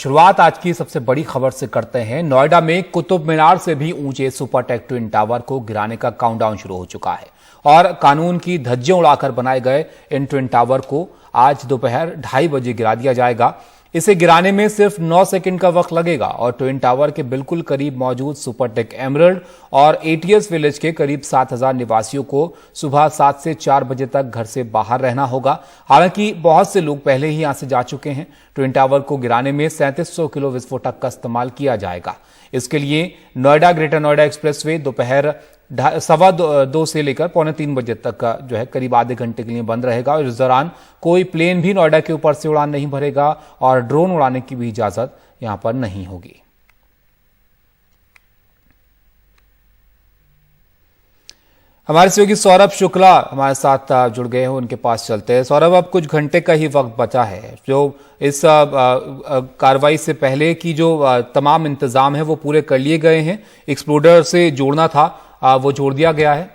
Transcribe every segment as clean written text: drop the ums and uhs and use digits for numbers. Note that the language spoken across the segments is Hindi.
शुरुआत आज की सबसे बड़ी खबर से करते हैं। नोएडा में कुतुब मीनार से भी ऊंचे सुपरटेक ट्विन टावर को गिराने का काउंटडाउन शुरू हो चुका है और कानून की धज्जियां उड़ाकर बनाए गए इन ट्विन टावर को आज दोपहर 2:30 बजे गिरा दिया जाएगा। इसे गिराने में सिर्फ 9 सेकंड का वक्त लगेगा और ट्विन टावर के बिल्कुल करीब मौजूद सुपरटेक एमरल्ड और एटीएस विलेज के करीब 7000 निवासियों को सुबह 7 से 4 बजे तक घर से बाहर रहना होगा। हालांकि बहुत से लोग पहले ही यहां से जा चुके हैं। ट्विन टावर को गिराने में 3700 किलो विस्फोटक का इस्तेमाल किया जाएगा। इसके लिए नोएडा ग्रेटर नोएडा एक्सप्रेसवे दोपहर 2:15 से लेकर 2:45 बजे तक का जो है करीब आधे घंटे के लिए बंद रहेगा और इस दौरान कोई प्लेन भी नोएडा के ऊपर से उड़ान नहीं भरेगा और ड्रोन उड़ाने की भी इजाजत यहां पर नहीं होगी। हमारे सहयोगी सौरभ शुक्ला हमारे साथ जुड़ गए हैं, उनके पास चलते हैं। सौरभ, अब कुछ घंटे का ही वक्त बचा है। जो इस कार्रवाई से पहले की जो तमाम इंतजाम है वो पूरे कर लिए गए हैं। एक्सप्लोडर से जोड़ना था वो जोड़ दिया गया है।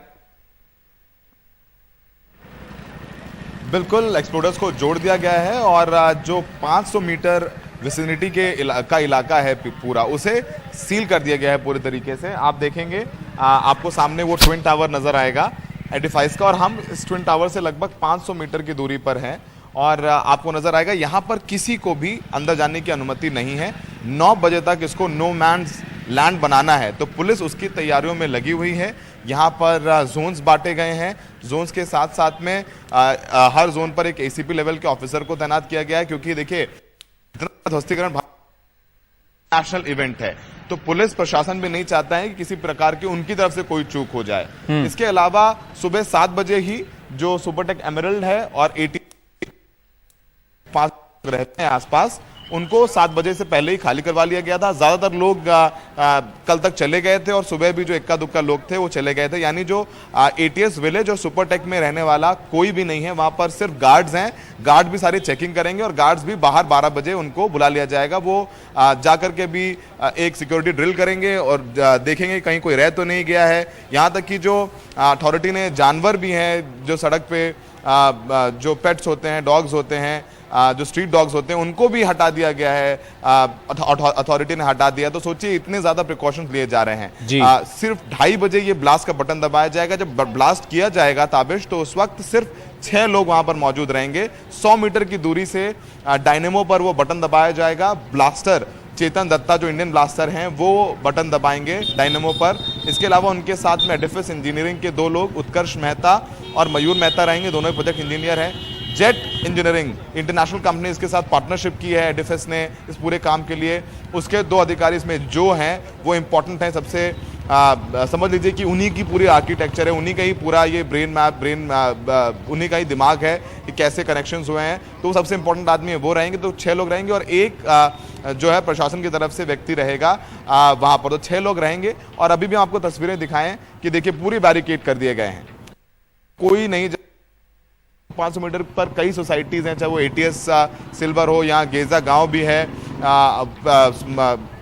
बिल्कुल, एक्सप्लोडर्स को जोड़ दिया गया है और जो 500 मीटर विसिनिटी के इलाका है पूरा, उसे सील कर दिया गया है पूरे तरीके से। आप देखेंगे आपको सामने वो ट्विन टावर नजर आएगा एडिफाइस का, और हम इस ट्विन टावर से लगभग 500 मीटर की दूरी पर हैं और आपको नजर आएगा यहाँ पर किसी को भी अंदर जाने की अनुमति नहीं है। 9 बजे तक इसको नो मैन्स लैंड बनाना है, तो पुलिस उसकी तैयारियों में लगी हुई है। यहाँ पर जोन्स बांटे गए हैं। जोन्स के साथ साथ में हर जोन पर एक एसीपी लेवल के ऑफिसर को तैनात किया गया है, क्योंकि देखिए ध्वस्तीकरण नेशनल इवेंट है, तो पुलिस प्रशासन भी नहीं चाहता है कि किसी प्रकार की उनकी तरफ से कोई चूक हो जाए। इसके अलावा सुबह 7 बजे ही जो सुपरटेक एमरल्ड है और 5 रहते हैं आसपास, उनको 7 बजे से पहले ही खाली करवा लिया गया था। ज्यादातर लोग कल तक चले गए थे और सुबह भी जो इक्का दुक्का लोग थे वो चले गए थे। यानी जो एटीएस विलेज और सुपरटेक में रहने वाला कोई भी नहीं है, वहां पर सिर्फ गार्ड्स हैं। गार्ड भी सारी चेकिंग करेंगे और गार्ड्स भी बाहर 12 बजे उनको बुला लिया जाएगा। वो जाकर के भी एक सिक्योरिटी ड्रिल करेंगे और देखेंगे कहीं कोई रह तो नहीं गया है। यहाँ तक कि जो अथॉरिटी ने जानवर भी हैं जो सड़क पे जो पेट्स होते हैं, डॉग्स होते हैं, जो स्ट्रीट डॉग्स होते हैं, उनको भी हटा दिया गया है। अथॉरिटी ने हटा दिया। तो सोचिए इतने ज्यादा प्रिकॉशंस लिए जा रहे हैं। सिर्फ 2:30 बजे ये ब्लास्ट का बटन दबाया जाएगा। जब ब्लास्ट किया जाएगा ताबिश, तो उस वक्त सिर्फ 6 लोग वहां पर मौजूद रहेंगे। 100 मीटर की दूरी से डायनेमो पर वो बटन दबाया जाएगा। ब्लास्टर चेतन दत्ता जो इंडियन ब्लास्टर हैं वो बटन दबाएंगे डायनेमो पर। इसके अलावा उनके साथ में एडिफिस इंजीनियरिंग के 2 लोग, उत्कर्ष मेहता और मयूर मेहता रहेंगे। दोनों प्रोजेक्ट इंजीनियर हैं। जेट इंजीनियरिंग इंटरनेशनल कंपनी इसके साथ पार्टनरशिप की है एडिफिस ने इस पूरे काम के लिए। उसके 2 अधिकारी इसमें जो हैं वो इंपॉर्टेंट हैं सबसे। समझ लीजिए कि उन्हीं की पूरी आर्किटेक्चर है, उन्हीं का ही पूरा ये उन्हीं का ही दिमाग है कि कैसे कनेक्शंस हुए हैं। तो सबसे इंपॉर्टेंट आदमी है वो रहेंगे। तो 6 लोग रहेंगे और एक जो है प्रशासन की तरफ से व्यक्ति रहेगा वहां पर। तो 6 लोग रहेंगे। और अभी भी हम आपको तस्वीरें दिखाएं कि देखिए पूरी बैरिकेड कर दिए गए हैं, कोई नहीं। 500 मीटर पर कई सोसाइटीज हैं, चाहे वो एटीएस सिल्वर हो, यहाँ गेजा गांव भी है,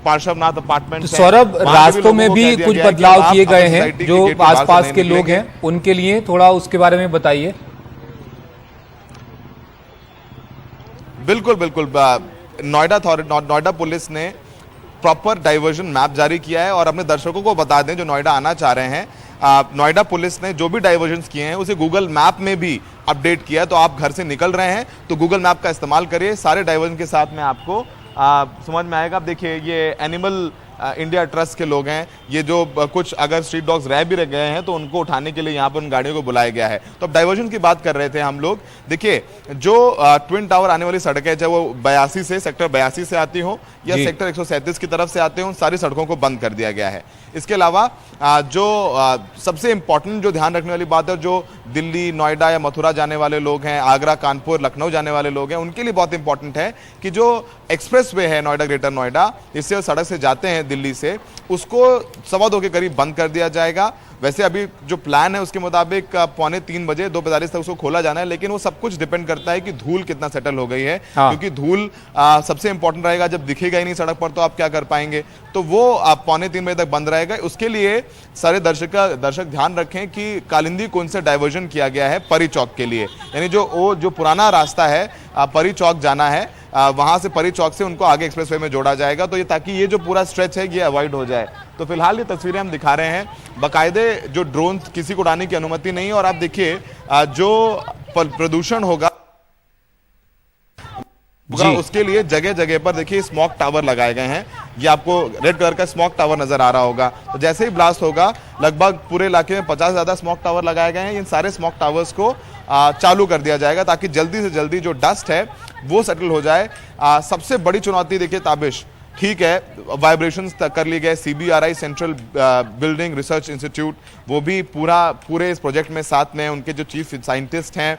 पार्श्वनाथ अपार्टमेंट। तो सौरभ, रास्तों में भी कुछ बदलाव किए गए हैं जो आसपास के लोग हैं उनके लिए, थोड़ा उसके बारे में बताइए। बिल्कुल बिल्कुल, नोएडा पुलिस ने प्रॉपर डाइवर्जन मैप जारी किया है। और अपने दर्शकों को बता दें जो नोएडा आना चाह रहे हैं, नोएडा पुलिस ने जो भी डाइवर्जन्स किए हैं उसे गूगल मैप में भी अपडेट किया है। तो आप घर से निकल रहे हैं तो गूगल मैप का इस्तेमाल करिए। सारे डाइवर्जन के साथ में आपको समझ में आएगा। आप देखिए ये एनिमल इंडिया ट्रस्ट के लोग हैं। ये जो कुछ अगर स्ट्रीट डॉग्स रह भी रह गए हैं तो उनको उठाने के लिए यहाँ पर उन गाड़ियों को बुलाया गया है। तो अब डाइवर्जन की बात कर रहे थे हम लोग। देखिए जो ट्विन टावर आने वाली सड़क है, चाहे वो 82 से सेक्टर 82 से आती हो या सेक्टर 137 की तरफ से आते हो, उन सारी सड़कों को बंद कर दिया गया है। इसके अलावा जो सबसे इंपॉर्टेंट जो ध्यान रखने वाली बात है, जो दिल्ली, नोएडा या मथुरा जाने वाले लोग हैं, आगरा, कानपुर, लखनऊ जाने वाले लोग हैं, उनके लिए बहुत इंपॉर्टेंट है कि जो एक्सप्रेसवे है नोएडा ग्रेटर नोएडा, इससे वो सड़क से जाते हैं दिल्ली से, उसको 2:15 के करीब बंद कर दिया जाएगा। वैसे अभी जो प्लान है उसके मुताबिक 2:45 बजे 2:45 तक उसको खोला जाना है, लेकिन वो सब कुछ डिपेंड करता है कि धूल कितना सेटल हो गई है। क्योंकि धूल सबसे इंपॉर्टेंट रहेगा। जब दिखेगा ही नहीं सड़क पर तो आप क्या कर पाएंगे। तो वो 2:45 बजे तक बंद रहेगा। उसके लिए सारे दर्शक ध्यान रखें कि कालिंदी कुंज से डाइवर्जन किया गया है परी चौक के लिए। यानी जो पुराना रास्ता है परी चौक जाना है, वहां से परी चौक से उनको आगे एक्सप्रेसवे में जोड़ा जाएगा, तो ये ताकि ये जो पूरा स्ट्रेच है ये अवॉइड हो जाए। तो फिलहाल ये तस्वीरें हम दिखा रहे हैं, बाकायदे जो ड्रोन किसी को उड़ाने की अनुमति नहीं है। और आप देखिए जो प्रदूषण होगा उसके लिए जगह जगह पर देखिए स्मोक टावर लगाए गए हैं। ये आपको रेड कलर का स्मोक टावर नजर आ रहा होगा। तो जैसे ही ब्लास्ट होगा लगभग पूरे इलाके में 50 से ज्यादा स्मोक टावर लगाए गए हैं। इन सारे स्मोक टावर्स को चालू कर दिया जाएगा ताकि जल्दी से जल्दी जो डस्ट है वो सेटल हो जाए। सबसे बड़ी चुनौती देखिए ताबिश, ठीक है वाइब्रेशंस कर लिए गए, CBRI central building research institute वो भी पूरे इस प्रोजेक्ट में साथ में, उनके जो चीफ साइंटिस्ट हैं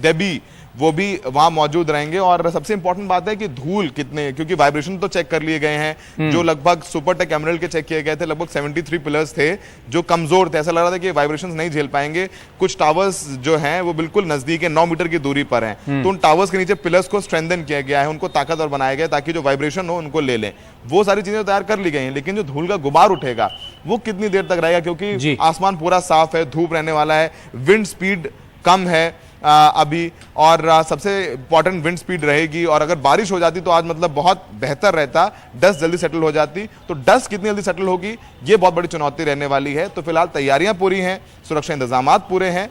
डेबी वो भी वहां मौजूद रहेंगे। और सबसे इंपॉर्टेंट बात है कि धूल कितने, क्योंकि वाइब्रेशन तो चेक कर लिए गए हैं, जो लगभग सुपरटेक एमराल्ड के चेक किए गए थे, लगभग 73 पिलर्स थे जो कमजोर थे। ऐसा लग रहा था कि वाइब्रेशन नहीं झेल पाएंगे। कुछ टावर्स जो हैं वो बिल्कुल नजदीक है, 9 मीटर की दूरी पर हैं, तो उन टावर्स के नीचे पिलर्स को स्ट्रेंथन किया गया है, उनको ताकतवर बनाया गया ताकि जो वाइब्रेशन हो उनको ले लें। वो सारी चीजें तैयार कर ली गई हैं, लेकिन जो धूल का गुबार उठेगा वो कितनी देर तक रहेगा, क्योंकि आसमान पूरा साफ है, धूप रहने वाला है, विंड स्पीड कम है अभी, और सबसे इंपॉर्टेंट विंड स्पीड रहेगी। और अगर बारिश हो जाती तो आज मतलब बहुत बेहतर रहता, डस्ट जल्दी सेटल हो जाती। तो डस्ट कितनी जल्दी सेटल होगी ये बहुत बड़ी चुनौती रहने वाली है। तो फिलहाल तैयारियां पूरी हैं, सुरक्षा इंतजाम पूरे हैं।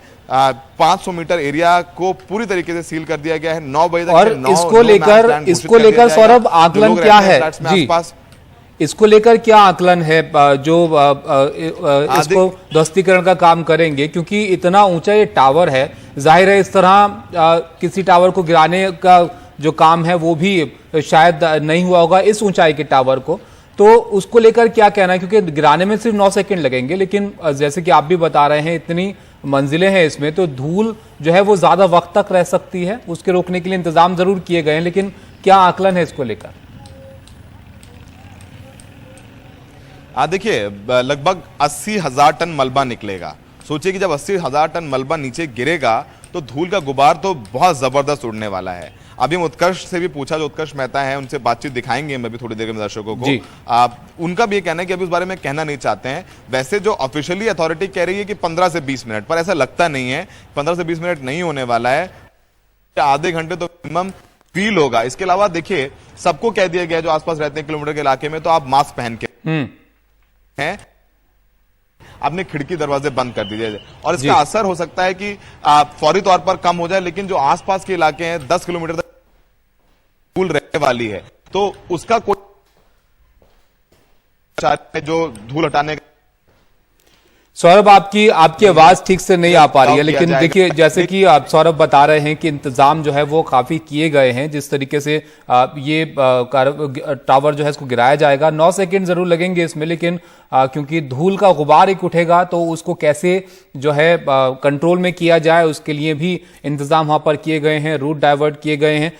500 मीटर एरिया को पूरी तरीके से सील कर दिया गया है। 9 बजे तक और इसको लेकर सौरभ आकलन क्या है जी? इसको लेकर क्या आकलन है जो इसको ध्वस्तीकरण का काम करेंगे, क्योंकि इतना ऊंचा ये टावर है, जाहिर है इस तरह किसी टावर को गिराने का जो काम है वो भी शायद नहीं हुआ होगा इस ऊंचाई के टावर को। तो उसको लेकर क्या कहना है, क्योंकि गिराने में सिर्फ 9 सेकंड लगेंगे, लेकिन जैसे कि आप भी बता रहे हैं इतनी मंजिलें हैं इसमें, तो धूल जो है वो ज्यादा वक्त तक रह सकती है। उसके रोकने के लिए इंतजाम जरूर किए गए हैं, लेकिन क्या आकलन है इसको लेकर? देखिए लगभग 80,000 टन मलबा निकलेगा। सोचिए कि जब 80,000 टन मलबा नीचे गिरेगा तो धूल का गुबार तो बहुत जबरदस्त उड़ने वाला है। अभी हम उत्कर्ष से भी पूछा, जो उत्कर्ष मेहता है, उनसे बातचीत दिखाएंगे हम अभी थोड़ी देर में दर्शकों को। उनका भी ये कहना है कि अभी उस बारे में कहना नहीं चाहते हैं। वैसे जो ऑफिशियली अथॉरिटी कह रही है कि 15 से 20 मिनट, पर ऐसा लगता नहीं है 15 से 20 मिनट नहीं होने वाला है, आधे घंटे तो मिनिमम फील होगा। इसके अलावा देखिए सबको कह दिया गया जो आसपास रहते हैं किलोमीटर के इलाके में, तो आप मास्क पहन के हैं, आपने खिड़की दरवाजे बंद कर दीजिए। और इसका असर हो सकता है कि फौरी तौर पर कम हो जाए, लेकिन जो आसपास के इलाके हैं 10 किलोमीटर तक धूल रहने वाली है, तो उसका कोई जो धूल हटाने का। सौरभ आपकी आवाज ठीक से नहीं आ पा रही है, लेकिन देखिए जैसे कि आप सौरभ बता रहे हैं कि इंतजाम जो है वो काफी किए गए हैं, जिस तरीके से ये टावर जो है इसको गिराया जाएगा। 9 सेकंड जरूर लगेंगे इसमें, लेकिन क्योंकि धूल का गुबार एक उठेगा तो उसको कैसे जो है कंट्रोल में किया जाए उसके लिए भी इंतजाम वहां पर किए गए हैं, रूट डाइवर्ट किए गए हैं।